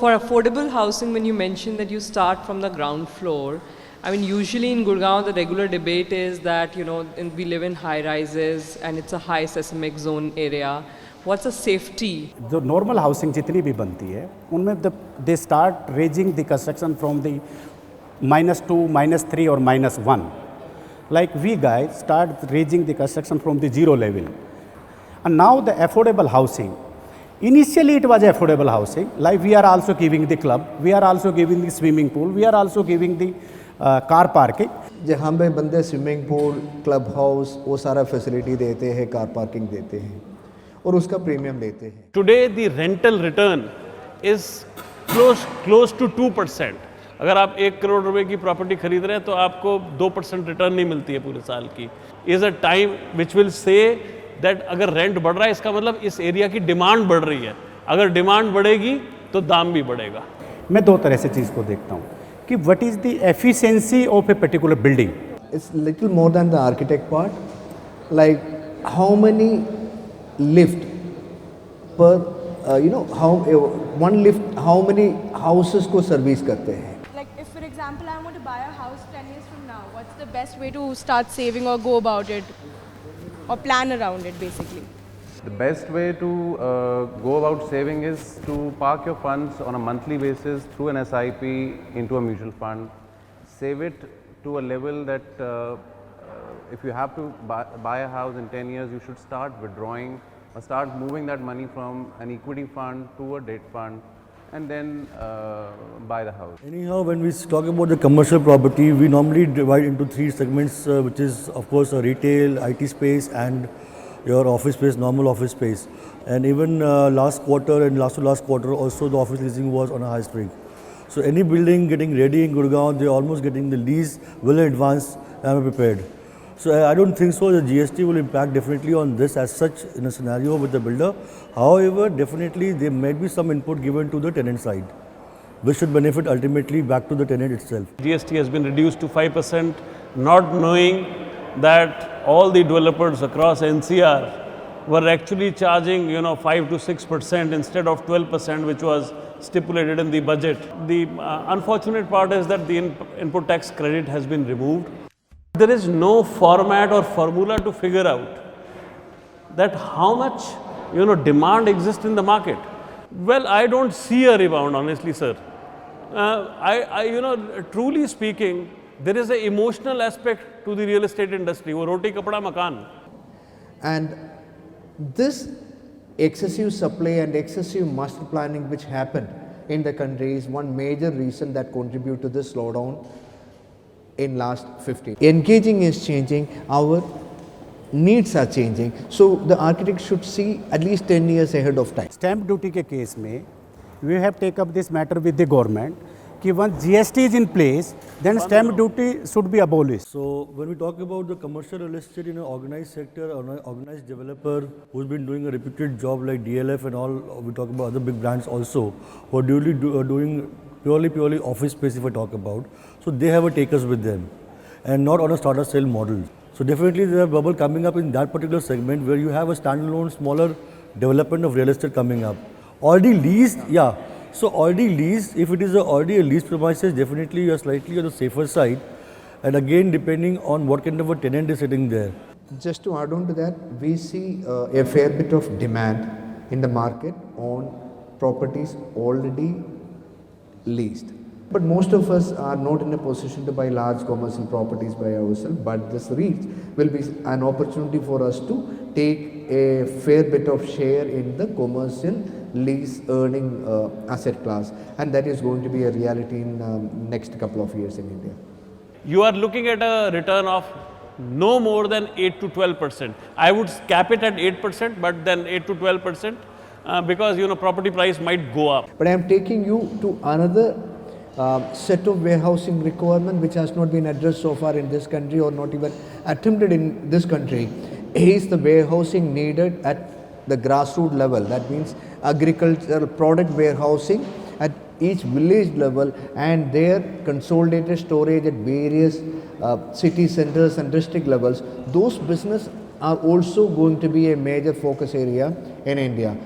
For affordable housing, when you mention that you start from the ground floor, I mean, usually in Gurgaon, the regular debate is that, we live in high rises and it's a high seismic zone area. What's the safety? जो normal housing जितनी भी बनती है उनमें they start raising the construction from the -2, -3 और -1. Like we guys start raising the construction from the zero level. And now the affordable housing. Initially it was affordable housing. Like we are also giving the club, we are also giving the swimming pool, we are also giving the car parking. जहाँ पे बंदे swimming pool, club house वो सारा facility देते हैं, car parking देते हैं और उसका प्रीमियम लेते हैं. Today the rental return is close to 2%. अगर आप 1 करोड़ रुपए की प्रॉपर्टी खरीद रहे हैं तो आपको 2% रिटर्न नहीं मिलती है पूरे साल की. Is a time which will say that अगर रेंट बढ़ रहा है इसका मतलब इस एरिया की डिमांड बढ़ रही है. अगर डिमांड बढ़ेगी तो दाम भी बढ़ेगा. मैं दो तरह से चीज़ को देखता हूँ कि what is the efficiency of a particular building. It's little more than the architect part. Like how many lift पर how one lift how many houses को सर्विस करते हैं. For example, I want to buy a house 10 years from now. What's the best way to start saving or go about it or plan around it basically? The best way to go about saving is to park your funds on a monthly basis through an SIP into a mutual fund. Save it to a level that if you have to buy a house in 10 years, you should start withdrawing or start moving that money from an equity fund to a debt fund. And then buy the house. Anyhow, when we talk about the commercial property, we normally divide into 3 segments, which is of course a retail, IT space and your office space, normal office space. And even last quarter and last to last quarter also the office leasing was on a high streak. So any building getting ready in Gurgaon, they're almost getting the lease well in advance and prepared. So I don't think so. The GST will impact definitely on this as such in a scenario with the builder. However, definitely there might be some input given to the tenant side, which should benefit ultimately back to the tenant itself. GST has been reduced to 5%, not knowing that all the developers across NCR were actually charging 5 to 6% instead of 12%, which was stipulated in the budget. The unfortunate part is that the input tax credit has been removed. There is no format or formula to figure out that how much demand exists in the market. Well, I don't see a rebound, honestly, sir. Truly speaking, there is an emotional aspect to the real estate industry. वो रोटी कपड़ा मकान. And this excessive supply and excessive master planning which happened in the country is one major reason that contribute to this slowdown in last 15. Engaging is changing, our needs are changing, so the architect should see at least 10 years ahead of time. Stamp duty के case में we have taken up this matter with the government कि once GST is in place, then stamp duty should be abolished. So when we talk about the commercial real estate in an organized sector or an organized developer who's been doing a reputed job like DLF and all, we talk about other big brands also who are doing purely office space if I talk about. So they have a takers with them and not on a starter sale model. So definitely there is a bubble coming up in that particular segment where you have a standalone smaller development of real estate coming up. Already leased, yeah. So already leased, if it is already a leased premises, definitely you are slightly on the safer side. And again, depending on what kind of a tenant is sitting there. Just to add on to that, we see a fair bit of demand in the market on properties already leased. But most of us are not in a position to buy large commercial properties by ourselves, but this REIT will be an opportunity for us to take a fair bit of share in the commercial lease earning asset class, and that is going to be a reality in next couple of years in India. You are looking at a return of no more than 8 to 12%. I would cap it at 8%, but then 8 to 12% because property price might go up. But I am taking you to another set of warehousing requirement which has not been addressed so far in this country or not even attempted in this country is the warehousing needed at the grassroots level. That means agricultural product warehousing at each village level and their consolidated storage at various city centers and district levels. Those business are also going to be a major focus area in India.